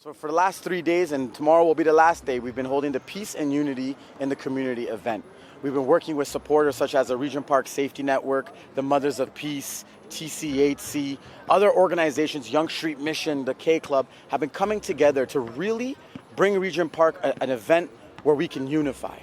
So for the last 3 days, and tomorrow will be the last day, we've been holding the Peace and Unity in the Community event. We've been working with supporters such as the Regent Park Safety Network, the Mothers of Peace, TCHC, other organizations, Young Street Mission, the K Club, have been coming together to really bring Regent Park an event where we can unify.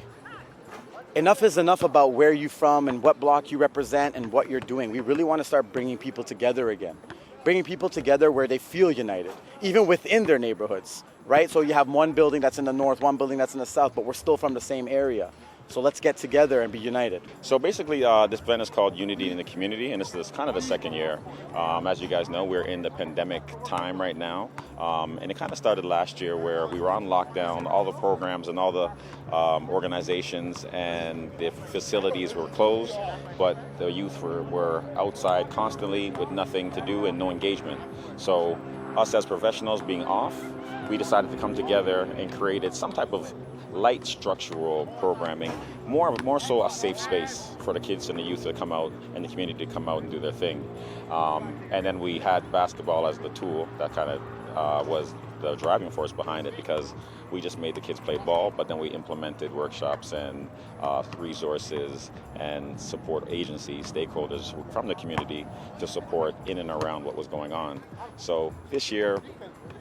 Enough is enough about where you're from and what block you represent and what you're doing. We really want to start bringing people together again. Bringing people together where they feel united, even within their neighborhoods, right? So you have one building that's in the north, one building that's in the south, but we're still from the same area. So let's get together and be united. So basically, this event is called Unity in the Community, and this is kind of the second year. As you guys know, we're in the pandemic time right now, and it kind of started last year where we were on lockdown. All the programs and all the organizations and the facilities were closed, but the youth were outside constantly with nothing to do and no engagement. So us as professionals being off, we decided to come together and created some type of light structural programming, more so a safe space for the kids and the youth to come out and the community to come out and do their thing. And then we had basketball as the tool that kind of was the driving force behind it, because we just made the kids play ball, but then we implemented workshops and resources and support agencies, stakeholders from the community to support in and around what was going on. So this year,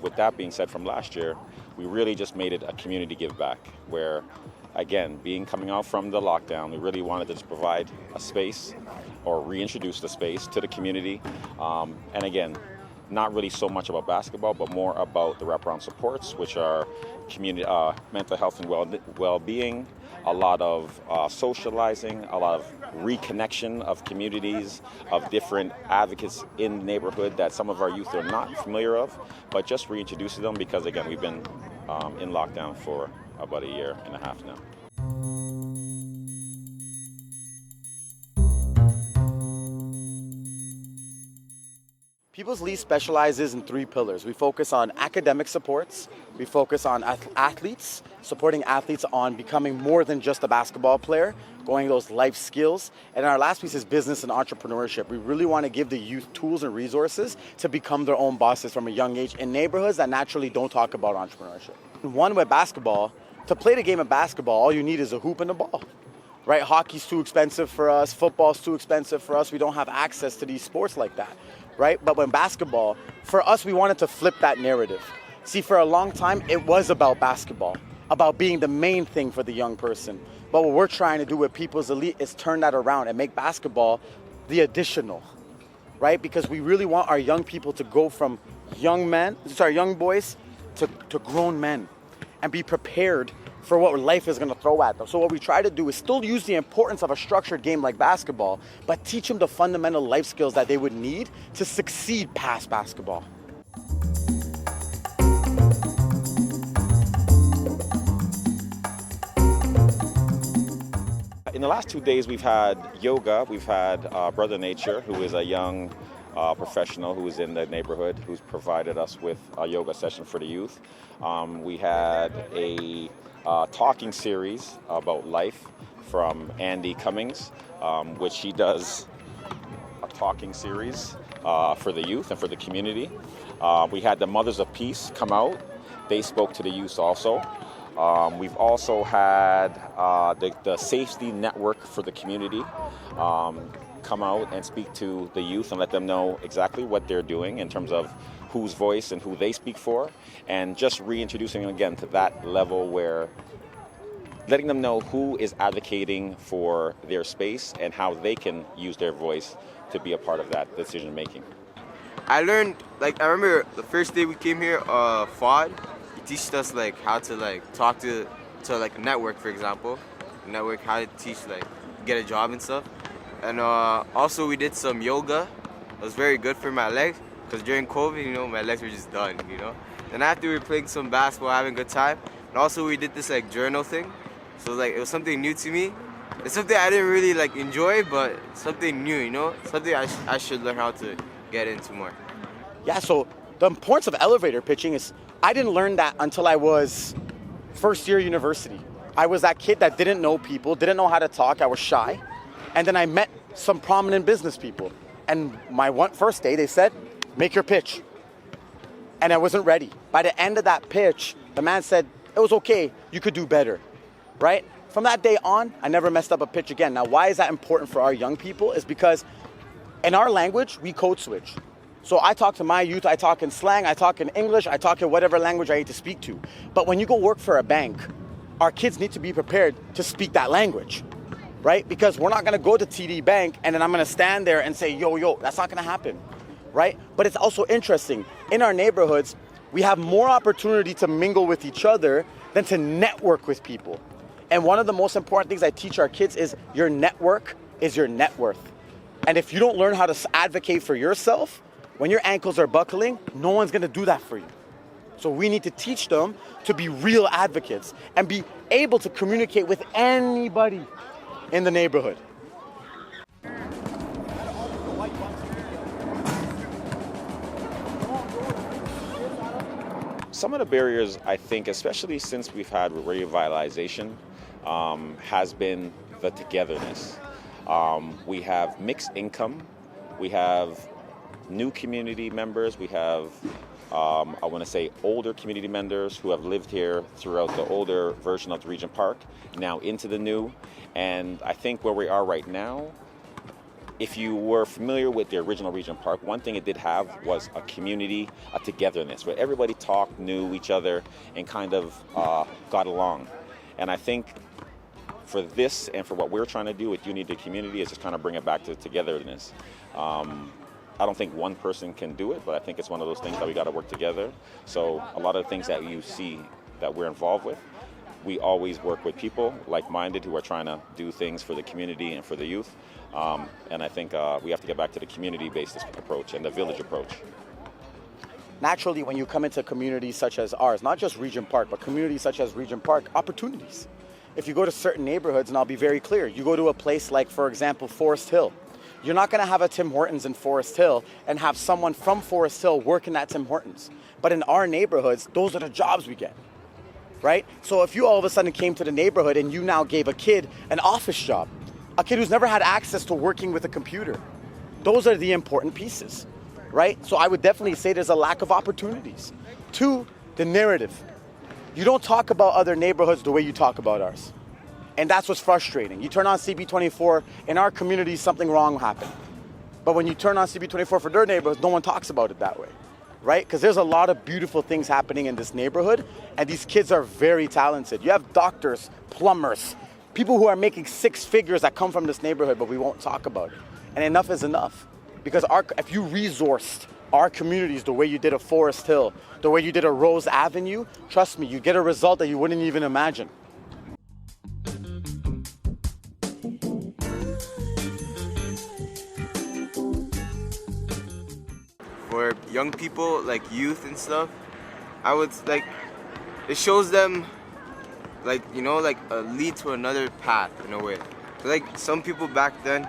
with that being said from last year, we really just made it a community give back where, again, coming out from the lockdown, we really wanted to just provide a space or reintroduce the space to the community. And again, not really so much about basketball, but more about the wraparound supports, which are community, mental health and well-being, a lot of socializing, a lot of reconnection of communities, of different advocates in the neighborhood that some of our youth are not familiar of, but just reintroducing them because, again, we've been in lockdown for about a year and a half now. People's League specializes in 3 pillars. We focus on academic supports, we focus on athletes, supporting athletes on becoming more than just a basketball player, going those life skills. And our last piece is business and entrepreneurship. We really want to give the youth tools and resources to become their own bosses from a young age in neighborhoods that naturally don't talk about entrepreneurship. One, with basketball, to play the game of basketball, all you need is a hoop and a ball. Right? Hockey's too expensive for us, football's too expensive for us, we don't have access to these sports like that. Right? But when basketball, for us, we wanted to flip that narrative. See, for a long time, it was about basketball, about being the main thing for the young person. But what we're trying to do with People's Elite is turn that around and make basketball the additional, right? Because we really want our young people to go from young boys to grown men and be prepared for what life is going to throw at them. So what we try to do is still use the importance of a structured game like basketball, but teach them the fundamental life skills that they would need to succeed past basketball. In the last 2 days, we've had yoga. We've had Brother Nature, who is a young professional who is in the neighborhood, who's provided us with a yoga session for the youth. We had a talking series about life from Andy Cummings, which he does a talking series for the youth and for the community. We had the Mothers of Peace come out. They spoke to the youth also. We've also had the Safety Network for the community come out and speak to the youth and let them know exactly what they're doing in terms of whose voice and who they speak for, and just reintroducing them again to that level where letting them know who is advocating for their space and how they can use their voice to be a part of that decision making. I learned, I remember the first day we came here, FOD, he teached us how to talk to a network, for example. Network, how to teach get a job and stuff. And also we did some yoga. It was very good for my legs, because during COVID, my legs were just done, Then after we were playing some basketball, having a good time, and also we did this journal thing. So it was something new to me. It's something I didn't really enjoy, but something new, Something I should learn how to get into more. Yeah, so the importance of elevator pitching is, I didn't learn that until I was first year university. I was that kid that didn't know people, didn't know how to talk, I was shy. And then I met some prominent business people. And my first day, they said, make your pitch. and I wasn't ready. By the end of that pitch, the man said, it was okay, you could do better, right? From that day on, I never messed up a pitch again. Now, why is that important for our young people? Is because in our language, we code switch. So I talk to my youth, I talk in slang, I talk in English, I talk in whatever language I need to speak to. But when you go work for a bank, our kids need to be prepared to speak that language, right? Because we're not gonna go to TD Bank and then I'm gonna stand there and say, yo, that's not gonna happen, right? But it's also interesting, in our neighborhoods, we have more opportunity to mingle with each other than to network with people. And one of the most important things I teach our kids is your network is your net worth. And if you don't learn how to advocate for yourself, when your ankles are buckling, no one's gonna do that for you. So we need to teach them to be real advocates and be able to communicate with anybody in the neighborhood. Some of the barriers, I think, especially since we've had revitalization, has been the togetherness. We have mixed income, we have new community members, we have, I want to say, older community members who have lived here throughout the older version of the Regent Park, now into the new. And I think where we are right now, if you were familiar with the original Regent Park, one thing it did have was a community, a togetherness, where everybody talked, knew each other, and kind of got along. And I think for this and for what we're trying to do with Unity Community is just kind of bring it back to togetherness. I don't think one person can do it, but I think it's one of those things that we got to work together. So a lot of the things that you see that we're involved with, we always work with people like-minded who are trying to do things for the community and for the youth. And I think we have to get back to the community-based approach and the village approach. Naturally, when you come into communities such as ours, not just Regent Park, but communities such as Regent Park, opportunities. If you go to certain neighborhoods, and I'll be very clear, you go to a place like, for example, Forest Hill. You're not going to have a Tim Hortons in Forest Hill and have someone from Forest Hill working at Tim Hortons. But in our neighborhoods, those are the jobs we get, right? So if you all of a sudden came to the neighborhood and you now gave a kid an office job, a kid who's never had access to working with a computer, those are the important pieces, right? So I would definitely say there's a lack of opportunities. Two, the narrative. You don't talk about other neighborhoods the way you talk about ours. And that's what's frustrating. You turn on CB24, in our community, something wrong happened. But when you turn on CB24 for their neighborhoods, no one talks about it that way, right? Because there's a lot of beautiful things happening in this neighborhood, and these kids are very talented. You have doctors, plumbers, people who are making six figures that come from this neighborhood, but we won't talk about it. And enough is enough. Because if you resourced our communities the way you did a Forest Hill, the way you did a Rose Avenue, trust me, you get a result that you wouldn't even imagine. For young people, like youth and stuff, I would like, it shows them like, you know, like a lead to another path in a way. So, like some people back then,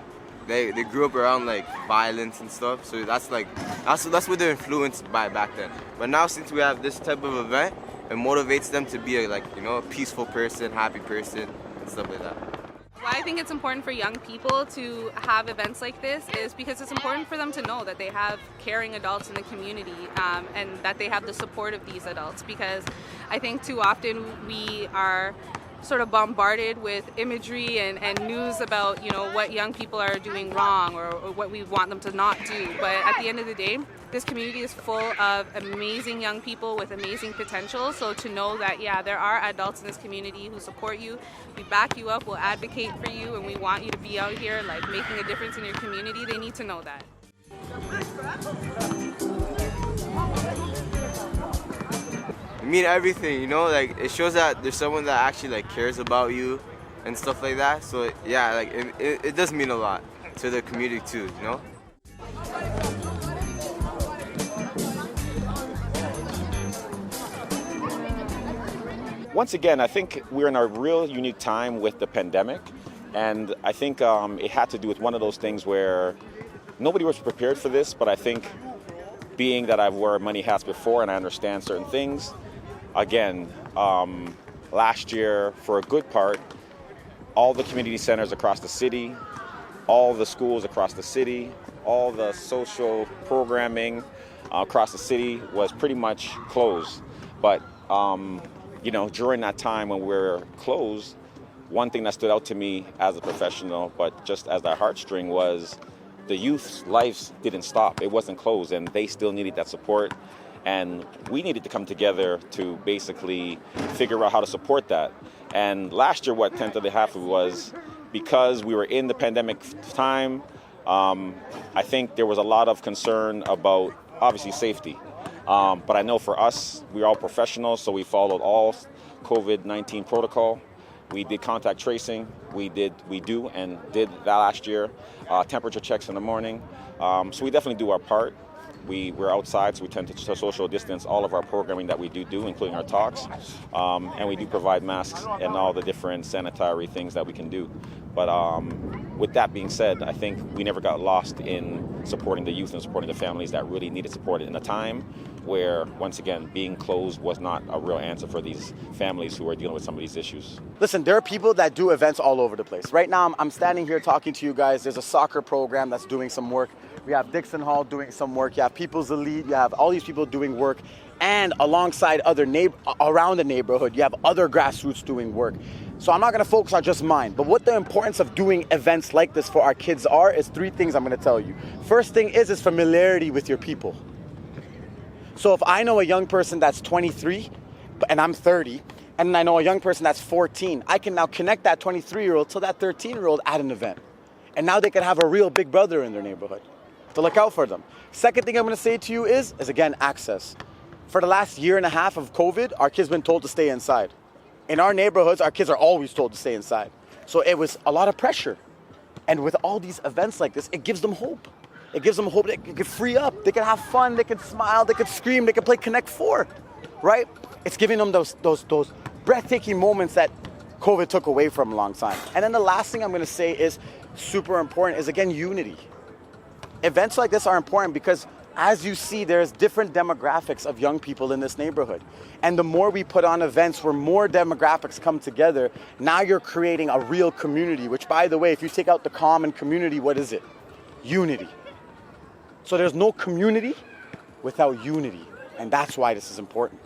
they grew up around like violence and stuff, so that's what they're influenced by back then. But now since we have this type of event, it motivates them to be a peaceful person, happy person, and stuff like that. Why I think it's important for young people to have events like this is because it's important for them to know that they have caring adults in the community and that they have the support of these adults, because I think too often we are sort of bombarded with imagery and news about, you know, what young people are doing wrong or what we want them to not do. But at the end of the day, this community is full of amazing young people with amazing potential. So to know that, yeah, there are adults in this community who support you, we back you up, we'll advocate for you, and we want you to be out here like making a difference in your community, they need to know that. I mean everything, you know, like it shows that there's someone that actually like cares about you and stuff like that. So yeah, like it does mean a lot to the community too, you know. Once again, I think we're in a real unique time with the pandemic, and I think it had to do with one of those things where nobody was prepared for this, but I think being that I've worn many hats before and I understand certain things, again, last year, for a good part, all the community centers across the city, all the schools across the city, all the social programming, across the city was pretty much closed. But during that time when we were closed, one thing that stood out to me as a professional, but just as a heartstring, was the youth's lives didn't stop. It wasn't closed, and they still needed that support. And we needed to come together to basically figure out how to support that. And last year, what tended to happen was, because we were in the pandemic time, I think there was a lot of concern about, obviously, safety. But I know for us, we're all professionals, so we followed all COVID-19 protocol. We did contact tracing. We did that last year. Temperature checks in the morning. So we definitely do our part. We're outside, so we tend to social distance all of our programming that we do, including our talks. And we do provide masks and all the different sanitary things that we can do. But with that being said, I think we never got lost in supporting the youth and supporting the families that really needed support in a time where, once again, being closed was not a real answer for these families who are dealing with some of these issues. Listen, there are people that do events all over the place. Right now, I'm standing here talking to you guys. There's a soccer program that's doing some work. We have Dixon Hall doing some work. You have sElit. You have all these people doing work. And alongside other around the neighborhood, you have other grassroots doing work. So I'm not going to focus on just mine. But what the importance of doing events like this for our kids is 3 things I'm going to tell you. First thing is familiarity with your people. So if I know a young person that's 23 and I'm 30, and I know a young person that's 14, I can now connect that 23-year-old to that 13-year-old at an event. And now they can have a real big brother in their neighborhood to look out for them. Second thing I'm going to say to you is again, access. For the last year and a half of COVID, our kids been told to stay inside. In our neighborhoods, our kids are always told to stay inside. So it was a lot of pressure. And with all these events like this, it gives them hope. It gives them hope that they can free up. They can have fun. They can smile. They can scream. They can play Connect 4, right? It's giving them those breathtaking moments that COVID took away from a long time. And then the last thing I'm going to say is super important is, again, unity. Events like this are important because, as you see, there's different demographics of young people in this neighborhood. And the more we put on events where more demographics come together, now you're creating a real community, which, by the way, if you take out the common community, what is it? Unity. So there's no community without unity. And that's why this is important.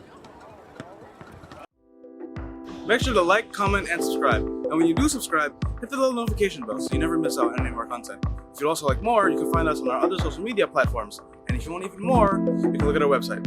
Make sure to like, comment, and subscribe. And when you do subscribe, hit the little notification bell so you never miss out on any of our content. If you'd also like more, you can find us on our other social media platforms. And if you want even more, you can look at our website.